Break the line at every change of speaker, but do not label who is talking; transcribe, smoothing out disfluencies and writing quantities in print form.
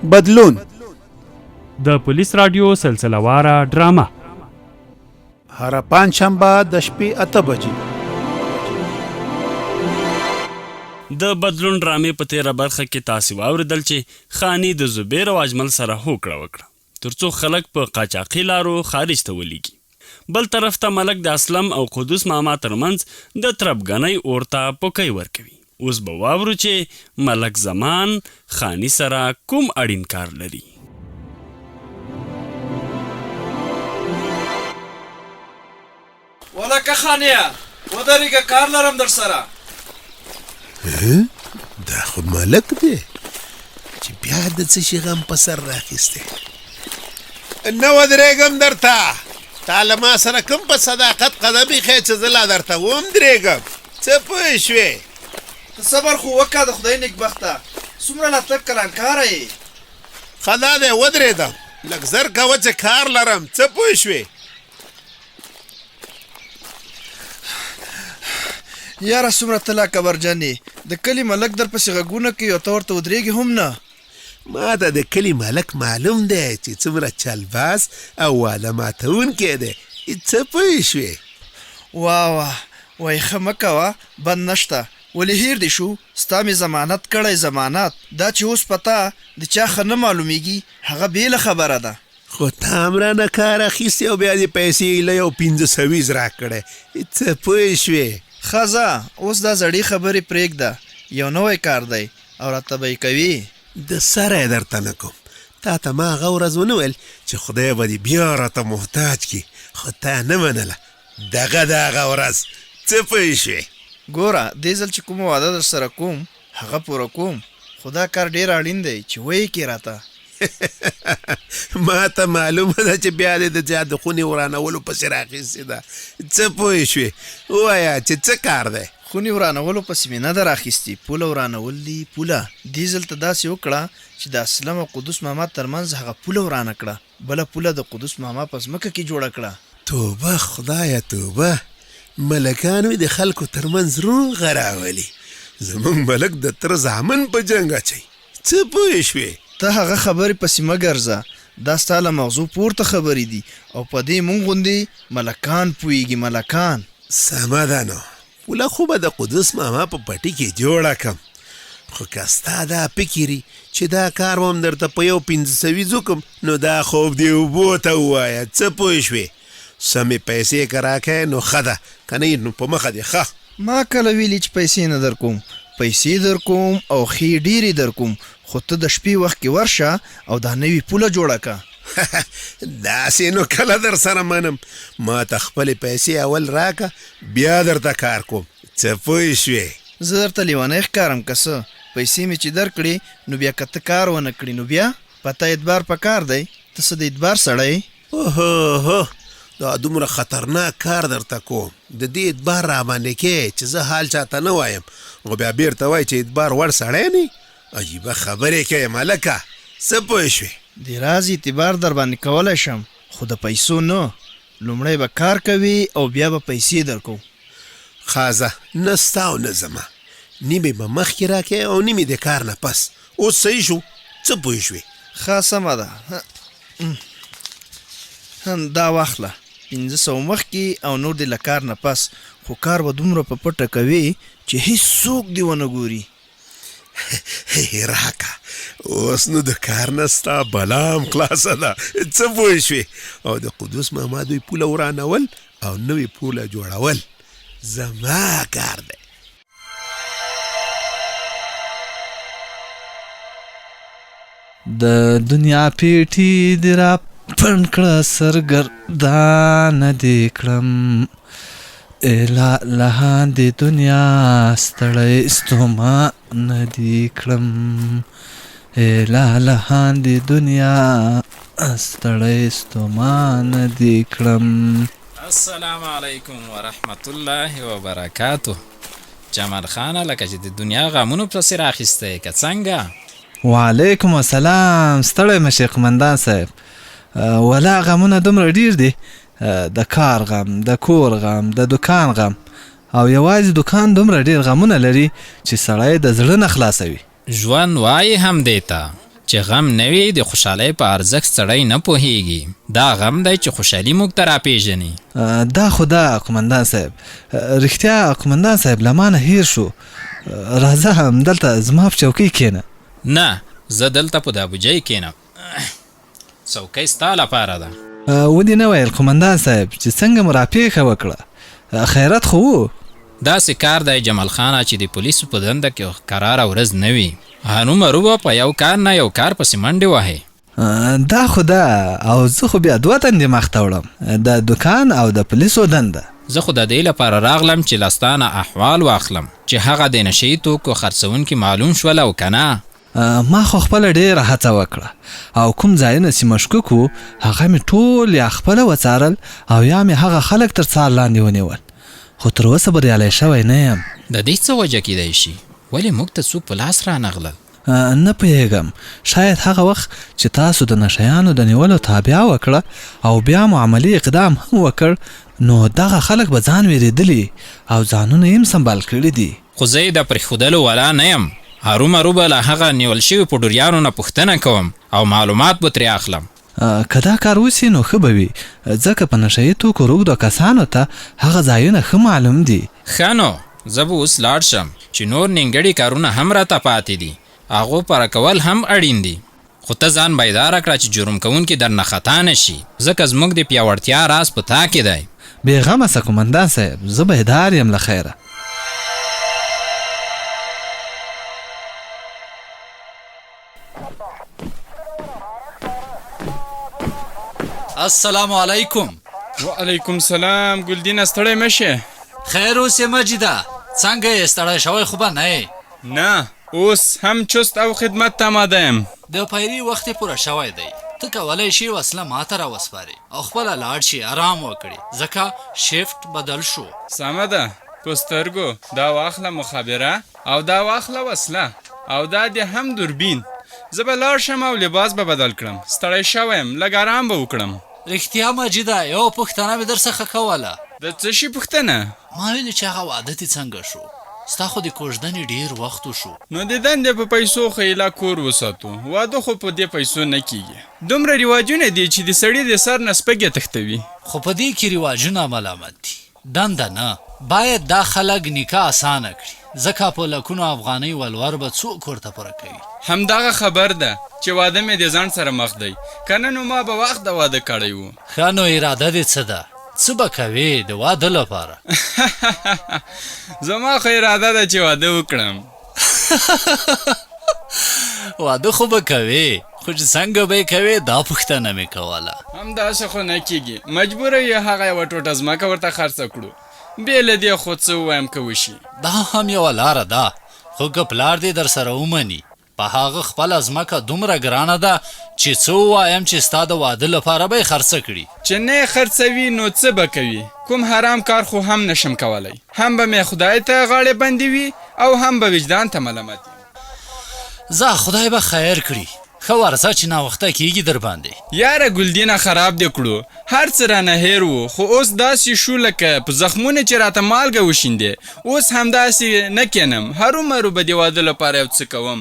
بدلون
د پولیس رادیو سلسله واره ډرامه
هر پنجشنبه د شپې 8 بجې.
د بدلون ډرامې په تیره برخه کې تاسو واوریدل چې خانی د زبیر او اجمل سره هوکړه وکړه ترڅو خلک په قاچاقي لارو خارج ته ولیږي. بل طرف ته ملک د اسلم او قدوس ماما ترمنځ د تربګنۍ اورته پوکۍ ورکوي. اوس به واورو چې ملک زمان خانی سره کوم اړین کار لري.
ولکه خانیه ودرېږه، کار لرم در سره.
دا خو ملک دی چې بیا د څه شي غم په سر راخیستی. نه ودرېږم درته، تا له ما سره کوم په صداقت قدم ایښی چې زه لا درته ودرېږم. څه پوه شوې؟
ته صبر خو وکړه د خدای نیکبخته، څومره لا تک کلانکاره یې.
ښه دا دی ودرېدم، لږ زر کوه چې کار لرم. څه پوه شوې؟
یاره څومره ته لا کبرجن یې، د کلي ملک در پسې غږونه کوي او ته ورته ودرېږې هم نه.
ما ته د کلي ملک معلوم دی چې څومره چلباز او واده ماتونکی دی. څه پوه شوې؟
واه وای ښه مه کوه، بند نشته. ولې هیر دې شو؟ ستا مې ضمانت کړی ضمانت. دا چې اوس پتا د چا ښه نه معلومیږي هغه بیله خبره ده.
خو تا هم رانه کار اخیستی او بیا دې پیسې له یو 500 راکړی. څه پوه شوې؟
ښه ځه اوس دا زړې خبرې پرېږده، یو نوی کار دی او راته به یې کوي.
د سره یې درته نه کوم. تا ته ما هغه ورځ ونه ویل چې خدای به دې بیا راته محتاج کړي، خو تا نه منله. دغه د هغه ورځ. څه پوه شوې؟
ګوره دې ځل چې کومه واده در سره کوم هغه پوره کوم، خو دا کار ډېر اړین دی چې ویې کړې راته.
ما ته معلومه ده چې بیا دې د چا د خونې ورانولو پسې راخیستې ده. څه پوه شوې؟ ووایه چې څه کار دی؟
خونې ورانولو پسې مې نه ده راخیستې، پوله ورانول دي. پوله دې ځل ته داسې وکړه چې د اسلم او قدوس ماما ترمنځ هغه پوله ورانه کړه، بله پوله د قدوس ماما په ځمکه کې جوړه کړه.
توبه خدایه توبه، ملکانو د خلکو ترمنځ روغه راولي، زمونږ ملک د تر زامن په جنګ اچوي. څه پوه شوې؟
ته هغه خبرې پسې مه ګرځه، دا ستا له مغزو پورته خبرې دي او په دې مونږ غوندې ملکان پوهېږي. ملکان
سمه ده نو، پوله خو به د قدوس ماما په پټي کې جوړه کم، خو که ستا دا فکري چې دا کار به هم درته په 500 وکم نو دا خوب دې اوبو ته ووایه. څه پوه شوې؟ سمې پیسې که راکړې نو ښه ده، که نه نو په مخه دې ښه.
ما کله ویلي چې پیسې نه در کوم، پیسې در کوم او ښې ډېرې در کوم، خو ته د شپې وخت کې ورشه او دا نوې پوله جوړه که.
داسې نو کله در سره منم. ما ته خپلې پیسې اول راکه بیا درته کار کوم. څه پوه شوې؟
زه درته لیونی ښکارم که څه؟ پیسې مې چې در کړې نو بیا که ته کار ونه کړې نو بیا پته اعتبار په کار دی. ته څه د اعتبار سړی؟
اوهو دا دومره خطرناک کار درته کوم، د دې اعتبار راباندې کې چې زه حال چاته نه وایم او بیا بیرته وایي چې اعتبار وړ سړی نه. عجیبه خبرې کوې ملکه. څه پوه شوې؟
د راز اعتبار در باندې کولی شم خو د پیسو نه. لومړی به کار کوي او بیا به پیسې در کوم.
خازه نه ستا او نه زما، نیمې به مخکې راکې او نیمې د کار نه پس. اوس صحیح شو؟ څه پوه شوې؟
ښه سمه ده، دا واخله 500 مخکې او نور دې له کار نه پس، خو کار به دومره په پټه کوي چې هیڅوک دې ونه ګوري.
راکه اوس نو د کار نه ستا بلا هم خلاصه ده. څه پوه شوې؟ او د قدوس ماما دوی پوله ورانول او نوې پوله جوړول زما کار دی.
د دنیا پیټي دې را پڼ کړه سرګردانه دې کړم، اله لاندې دنیا ستړی ستومانه دې کړم، اله لاندې دنیا ستړی ستومانه دې کړم.
السلام علیکم ورحمت الله وبرکاته. جمال خانه لکه چې د دنیا غمونو پسې راخیستی که څنګه؟
وعلیکم السلام. ستړی مشې قمندان صاحب، ولا غمونه دومره ډیر دي، د کار غم، د کور غم، د دکان غم، او یوازې دکان دومره ډیر غمونه لري چې سړی د زړه نه خلاصوي.
ژوند وایي هم دیتا چې غم نه وي د خوشحالۍ په ارزښت سړی نه پوهیږي. دا غم دی چې خوشحالي موږ ته راپېژني.
دا خو دا قمندان صاحب، رښتیا قمندان صاحب له ما نه هیر شو. راځه همدلته زما په چوکۍ کښېنه.
نه، زه دلته په دابوجۍ کښېنم. څوکۍ ستا لپاره ده.
ولې نه ویل قمندان صاحب چې څنګه مو راپېښه وکړه؟ خیرات خو و؟
داسې کار دی جمال خانه چې د پولیسو په دنده کې قراره ورځ نه وي. هرومرو به په یو کار نه یو کار پسې منډې وهې.
دا خو ده، او زه خو بیا 2 دندې مخته وړم، د دوکان او د پولیسو دنده.
زه خو د دې لپاره راغلم چې له ستا نه احوال واخلم چې هغه د نشهیي توکو خرڅونکي معلوم شول او که نه.
ما خو خپله ډېره هڅه وکړه او کوم ځایونه چې مشکوک وو هغه مې ټول یا خپله وڅارل او یا مې هغه خلک تر څار لاندې ونیول، خو تر اوسه بریالی شوی نه یم.
د دې څه وجه کیدای شي؟ ولې موږ ته څوک په لاس رانغلل؟
نه پوهېږم، شاید هغه وخت چې تاسو د نشیانو د نیولو تابعه وکړه او بیا مو عملي اقدام هم وکړ، نو دغه خلک به ځان ویرېدلي او ځانونه یې هم سنبال کړي دي.
خو زه یې د پرېښودلو ولا نه یم. هرومرو به له هغه نیول شوي پوډریانو نه پوښتنه کوم او معلومات به ترې اخلم.
که دا کار وسي نو ښه به وي، ځکه په نشهیي توکو روږدو کسانو ته هغه ځایونه ښه معلوم دي.
ښه نو زه به اوس لاړ شم چې نور نیمګړي کارونه هم راته پاتې دي، هغو پوره کول هم اړین دي. خو ته ځان بیداره کړه چې جرم کوونکي درنه خطا نه شي، ځکه زموږ د پیاوړتیا راز په تا کې دی.
بېغمه سه قمندان صاحب، زه بیدار یم له خیره.
السلام علیکم.
وعلیکم سلام. ګلدینه ستړی مشه؟
خیر اوسې مجیده، څنګه یې؟ ستړی شوی خو به نه یې؟
نه، اوس هم چست او خدمت ته آماده یم.
د پیري وخت یې پوره شوی دی، ته کولی شي وسله ماته راوسپارې او خپله لاړ شي آرام وکړي، ځکه شیفت بدل شو.
سمه ده، په سترګو دا واخله مخابره او دا واخله وسله او دا دې هم دوربین. زه به لاړ شم او لباس به بدل کړم. ستړی شوی یم، لږ آرام به وکړم.
رښتیا مجیده، یو پوښتنه مې درڅخه کوله.
د څه شي پوښتنه؟
ما ویلې چې هغه واده دې څنګه شو؟ ستا خو د کوژدنې ډېر وخت وشو.
نو د دندې په پیسو خو یې لا کور وساتو، واده خو په دې پیسو نه کیږي. دومره رواجونه دي چې د سړي د سر نه سپږې تښتوي.
خو په دې کې رواجونه ملامت دي، دنده نه. باید دا خلک نکاح اسانه کړي، ځکه په لکونو افغانۍ ولور به څوک ورته پوره کوي.
همدغه خبر ده چې واده مې د ځان سره مخ دی، که نه نو ما به وخت د واده کړی و.
ښه نو اراده دې څه ده؟ څه به کوې د واده لپاره؟
زما خو اراده ده چې واده وکړم.
واده خو به کوې، خو چې څنګه به یې کوې دا پوښتنه مې کوله.
همداسې خو نه کېږي، مجبوره یې هغه یوه ټوټه ځمکه ورته خرڅه کړو. بې له دې خو څه ووایم که وشي.
دا هم یوه لاره ده، خو که پلار دې در سره ومني، په هغه خپله ځمکه دومره ګرانه ده چې څه ووایم چې ستا د واده لپاره به یې خرڅه کړي.
چې نه یې خرڅوي نو څه به کوي؟ کوم حرام کار خو هم نشم کولی. هم به مې خدای ته غاړې بندې وي او هم به وجدان ته ملامت یم.
ځه خدای به خیر کړي. ښه ورځه چې ناوخته کېږي در باندې.
یاره ګلدینه خراب دې کړو، هر څه رانه هیر و، خو اوس داسې شو لکه په زخمونه چې راته مالګه وشیندې. اوس همداسې نه کینم، هرومرو به د واده لپاره یو څه کوم.